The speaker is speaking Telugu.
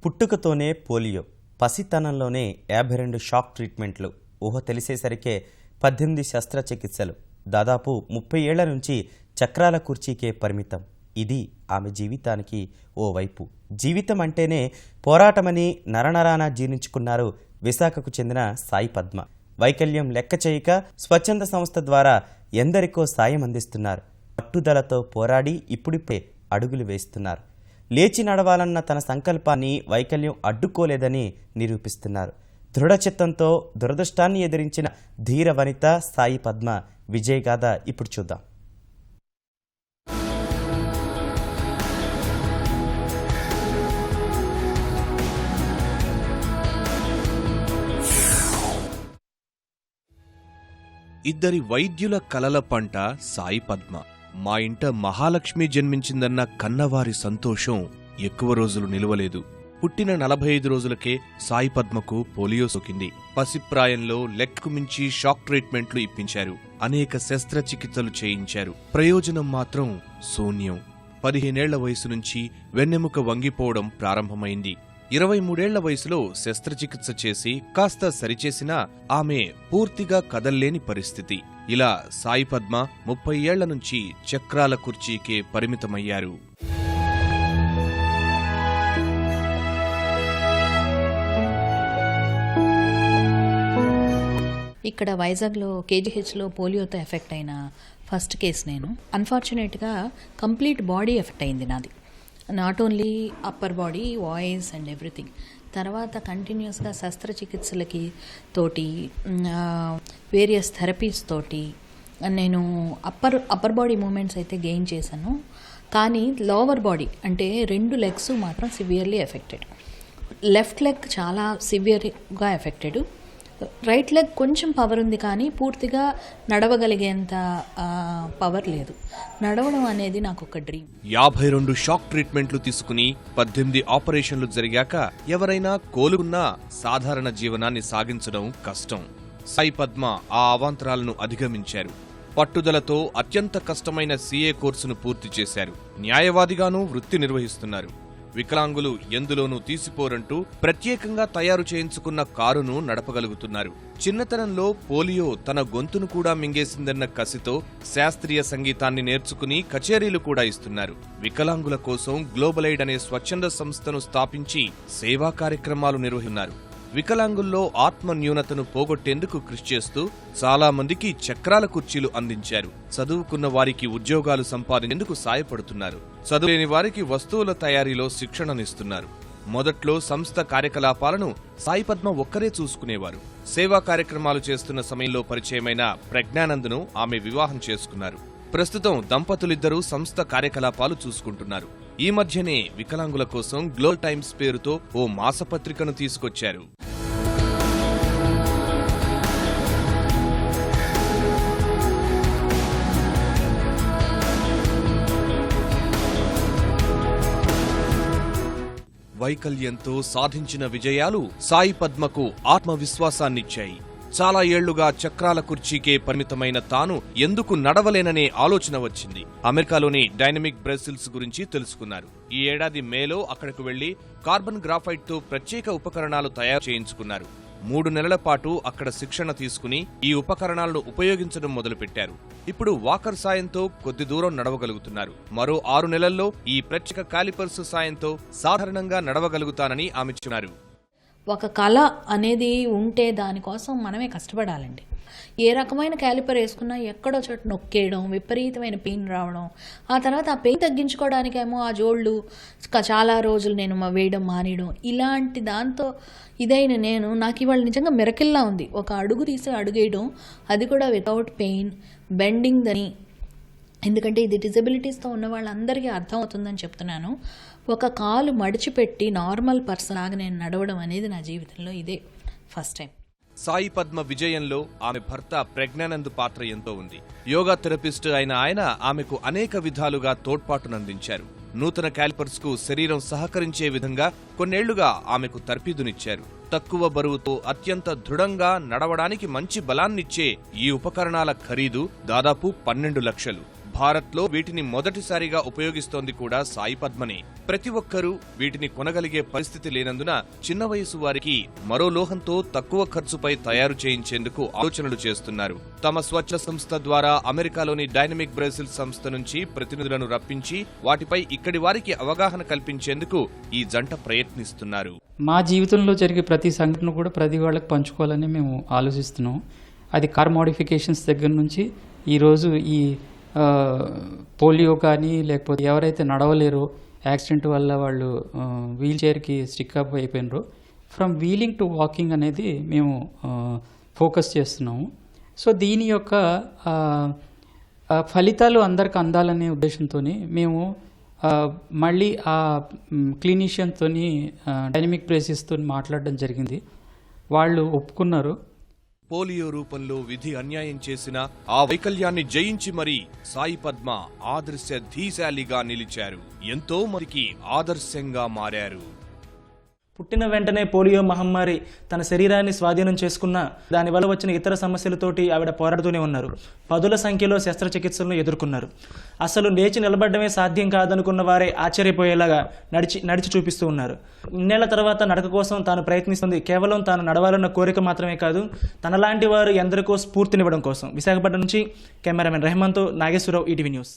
పుట్టుకతోనే పోలియో, పసితనంలోనే 52 షాక్ ట్రీట్మెంట్లు, ఊహ తెలిసేసరికే 18 శస్త్రచికిత్సలు, దాదాపు 30 ఏళ్ల నుంచి చక్రాల కుర్చీకే పరిమితం. ఇది ఆమె జీవితానికి ఓ వైపు. జీవితం అంటేనే పోరాటమని నరనరాన జీర్ణించుకున్నారు విశాఖకు చెందిన సాయి పద్మ. వైకల్యం లెక్క చేయక స్వచ్ఛంద సంస్థ ద్వారా ఎందరికో సాయం అందిస్తున్నారు. పట్టుదలతో పోరాడి ఇప్పుడిప్పుడే అడుగులు వేస్తున్నారు. లేచి నడవాలన్న తన సంకల్పాన్ని వైకల్యం అడ్డుకోలేదని నిరూపిస్తున్నారు. దృఢచిత్తంతో దురదృష్టాన్ని ఎదిరించిన ధీర వనిత సాయి పద్మ విజయగాథ ఇప్పుడు చూద్దాం. ఇద్దరి వైద్యుల కలల పంట సాయి పద్మ. మా ఇంట మహాలక్ష్మి జన్మించిందన్న కన్నవారి సంతోషం ఎక్కువ రోజులు నిలవలేదు. పుట్టిన 45 రోజులకే సాయి పద్మకు పోలియో సోకింది. పసిప్రాయంలో లెక్కకు మించి షాక్ ట్రీట్మెంట్లు ఇప్పించారు. అనేక శస్త్రచికిత్సలు చేయించారు. ప్రయోజనం మాత్రం శూన్యం. 15 ఏళ్ల వయసు నుంచి వెన్నెముక వంగిపోవడం ప్రారంభమైంది. 23 ఏళ్ల వయసులో శస్త్రచికిత్స చేసి కాస్త సరిచేసినా ఆమె పూర్తిగా కదల్లేని పరిస్థితి. ఇలా సాయి పద్మ 30 ఏళ్ల నుంచి చక్రాల కుర్చీకే పరిమితమయ్యారు. ఇక్కడ వైజాగ్లో కేజీహెచ్లో పోలియోతో ఎఫెక్ట్ అయిన ఫస్ట్ కేసు నేను. అన్ఫార్చునేట్గా కంప్లీట్ బాడీ ఎఫెక్ట్ అయింది నాది. Not only upper body, voice and everything. తర్వాత కంటిన్యూస్గా శస్త్రచికిత్సలకి తోటి వేరియస్ థెరపీస్ తోటి నేను అప్పర్ బాడీ మూమెంట్స్ అయితే గెయిన్ చేశాను. కానీ లోవర్ బాడీ అంటే 2 లెగ్స్ మాత్రం సివియర్లీ ఎఫెక్టెడ్. లెఫ్ట్ లెగ్ చాలా సివియర్గా ఎఫెక్టెడ్. రైట్ లెగ్ కొంచెం పవర్ ఉంది కానీ పూర్తిగా నడవగలిగేంత పవర్ లేదు. నడవడం అనేది నాకు ఒక డ్రీమ్. 52 షాక్ ట్రీట్మెంట్లు తీసుకుని 18 ఆపరేషన్లు జరిగాక ఎవరైనా కోలుకున్నా సాధారణ జీవనాన్ని సాగించడం కష్టం. సాయి పద్మ ఆ అవాంతరాలను అధిగమించారు. పట్టుదలతో అత్యంత కష్టమైన CA కోర్సును పూర్తి చేశారు. న్యాయవాదిగానూ వృత్తి నిర్వహిస్తున్నారు. వికలాంగులు ఎందులోనూ తీసిపోరంటూ ప్రత్యేకంగా తయారు చేయించుకున్న కారును నడపగలుగుతున్నారు. చిన్నతనంలో పోలియో తన గొంతును కూడా మింగేసిందన్న కసితో శాస్త్రీయ సంగీతాన్ని నేర్చుకుని కచేరీలు కూడా ఇస్తున్నారు. వికలాంగుల కోసం గ్లోబల్ ఎయిడ్ అనే స్వచ్ఛంద సంస్థను స్థాపించి సేవా కార్యక్రమాలు నిర్వహిస్తున్నారు. వికలాంగుల్లో ఆత్మ న్యూనతను పోగొట్టేందుకు కృషి చేస్తూ చాలా మందికి చక్రాల కుర్చీలు అందించారు. చదువుకున్న వారికి ఉద్యోగాలు సంపాదించేందుకు సాయపడుతున్నారు. చదువులేని వారికి వస్తువుల తయారీలో శిక్షణనిస్తున్నారు. మొదట్లో సంస్థ కార్యకలాపాలను సాయి పద్మ ఒక్కరే చూసుకునేవారు. సేవా కార్యక్రమాలు చేస్తున్న సమయంలో పరిచయమైన ప్రజ్ఞానంద్ను ఆమె వివాహం చేసుకున్నారు. ప్రస్తుతం దంపతులిద్దరూ సంస్థ కార్యకలాపాలు చూసుకుంటున్నారు. ఈ మధ్యనే వికలాంగుల కోసం గ్లోబల్ టైమ్స్ పేరుతో ఓ మాసపత్రికను తీసుకొచ్చారు. వైకల్యంతో సాధించిన విజయాలు సాయి పద్మకు ఆత్మవిశ్వాసాన్నిచ్చాయి. చాలా ఏళ్లుగా చక్రాల కుర్చీకే పరిమితమైన తాను ఎందుకు నడవలేననే ఆలోచన వచ్చింది. అమెరికాలోని డైనమిక్ బ్రెసిల్స్ గురించి తెలుసుకున్నారు. ఈ ఏడాది మేలో అక్కడకు వెళ్లి కార్బన్ గ్రాఫైట్తో ప్రత్యేక ఉపకరణాలు తయారు చేయించుకున్నారు. 3 నెలల పాటు అక్కడ శిక్షణ తీసుకుని ఈ ఉపకరణాలను ఉపయోగించడం మొదలుపెట్టారు. ఇప్పుడు వాకర్ సాయంతో కొద్ది దూరం నడవగలుగుతున్నారు. మరో 6 నెలల్లో ఈ ప్రత్యేక కాలిపర్స్ సాయంతో సాధారణంగా నడవగలుగుతానని ఆమె చెప్పారు. ఒక కళ అనేది ఉంటే దానికోసం మనమే కష్టపడాలండి. ఏ రకమైన క్యాలిపర్ వేసుకున్నా ఎక్కడో చోట నొక్కేయడం, విపరీతమైన పెయిన్ రావడం, ఆ తర్వాత ఆ పెయిన్ తగ్గించుకోవడానికేమో ఆ జోళ్ళు చాలా రోజులు నేను వేయడం మానేయడం, ఇలాంటి దాంతో ఇదైన నాకు ఇవాళ నిజంగా మిరకిల్లా ఉంది. ఒక అడుగు తీసి అడుగేయడం, అది కూడా వితౌట్ పెయిన్, బెండింగ్ దని. ఎందుకంటే ఇది డిజబిలిటీస్తో ఉన్న వాళ్ళందరికీ అర్థం అవుతుందని చెప్తున్నాను. ఒక కాలు మడిచిపెట్టి నార్మల్ పర్సన్ లాగా నేను నడవడం అనేది నా జీవితంలో ఇదే ఫస్ట్ టైం. సాయి పద్మ విజయంలో ఆమె భర్త ప్రజ్ఞానంద్ పాత్ర ఎంతో ఉంది. యోగా థెరపిస్ట్ అయిన ఆయన ఆమెకు అనేక విధాలుగా తోడ్పాటునందించారు. నూతన క్యాలిపర్స్ కు శరీరం సహకరించే విధంగా కొన్నేళ్లుగా ఆమెకు తర్ఫీదునిచ్చారు. తక్కువ బరువుతో అత్యంత దృఢంగా నడవడానికి మంచి బలాన్నిచ్చే ఈ ఉపకరణాల ఖరీదు దాదాపు 12 లక్షలు. భారత్లో వీటిని మొదటిసారిగా ఉపయోగిస్తోంది కూడా సాయి పద్మనే. ప్రతి ఒక్కరూ వీటిని కొనగలిగే పరిస్థితి లేనందున చిన్న వయసు వారికి మరో లోహంతో తక్కువ ఖర్చుపై తయారు చేయించేందుకు ఆలోచనలు చేస్తున్నారు. తమ స్వచ్ఛ సంస్థ ద్వారా అమెరికాలోని డైనమిక్ బ్రెజిల్ సంస్థ నుంచి ప్రతినిధులను రప్పించి వాటిపై ఇక్కడి వారికి అవగాహన కల్పించేందుకు ఈ జంట ప్రయత్నిస్తున్నారు. మా జీవితంలో జరిగే ప్రతి సంఘటన కూడా ప్రతి వాళ్ళకి పంచుకోవాలని మేము ఆలోచిస్తున్నాం. అది కార్ మోడిఫికేషన్స్ దగ్గర నుంచి ఈరోజు ఈ పోలియో కానీ, లేకపోతే ఎవరైతే నడవలేరో యాక్సిడెంట్ వల్ల వాళ్ళు వీల్ చైర్కి స్టిక్ అప్ అయిపోయినారో, ఫ్రమ్ వీలింగ్ టు వాకింగ్ అనేది మేము ఫోకస్ చేస్తున్నాము. సో దీని యొక్క ఫలితాలు అందరికి అందాలనే ఉద్దేశంతో మేము మళ్ళీ ఆ క్లినీషియన్తో డైనమిక్ బ్రేసిస్తో మాట్లాడడం జరిగింది. వాళ్ళు ఒప్పుకున్నారు. పోలియో రూపంలో విధి అన్యాయం చేసిన ఆ వైకల్యాన్ని జయించి మరీ సాయి పద్మ ఆదర్శ ధీశాలిగా నిలిచారు. ఎంతో మందికి ఆదర్శంగా మారారు. పుట్టిన వెంటనే పోలియో మహమ్మారి తన శరీరాన్ని స్వాధీనం చేసుకున్న దానివల్ల వచ్చిన ఇతర సమస్యలతోటి ఆవిడ పోరాడుతూనే ఉన్నారు. పదుల సంఖ్యలో శస్త్రచికిత్సలను ఎదుర్కొన్నారు. అసలు లేచి నిలబడమే సాధ్యం కాదనుకున్న వారే ఆశ్చర్యపోయేలాగా నడిచి చూపిస్తూ ఉన్నారు. ఇన్నేళ్ల తర్వాత నడక కోసం తాను ప్రయత్నిస్తుంది కేవలం తాను నడవాలన్న కోరిక మాత్రమే కాదు, తనలాంటి వారు ఎందరికో స్ఫూర్తినివ్వడం కోసం. విశాఖపట్నం నుంచి కెమెరామెన్ రెహమాన్తో నాగేశ్వరరావు, ఈటీవీ న్యూస్.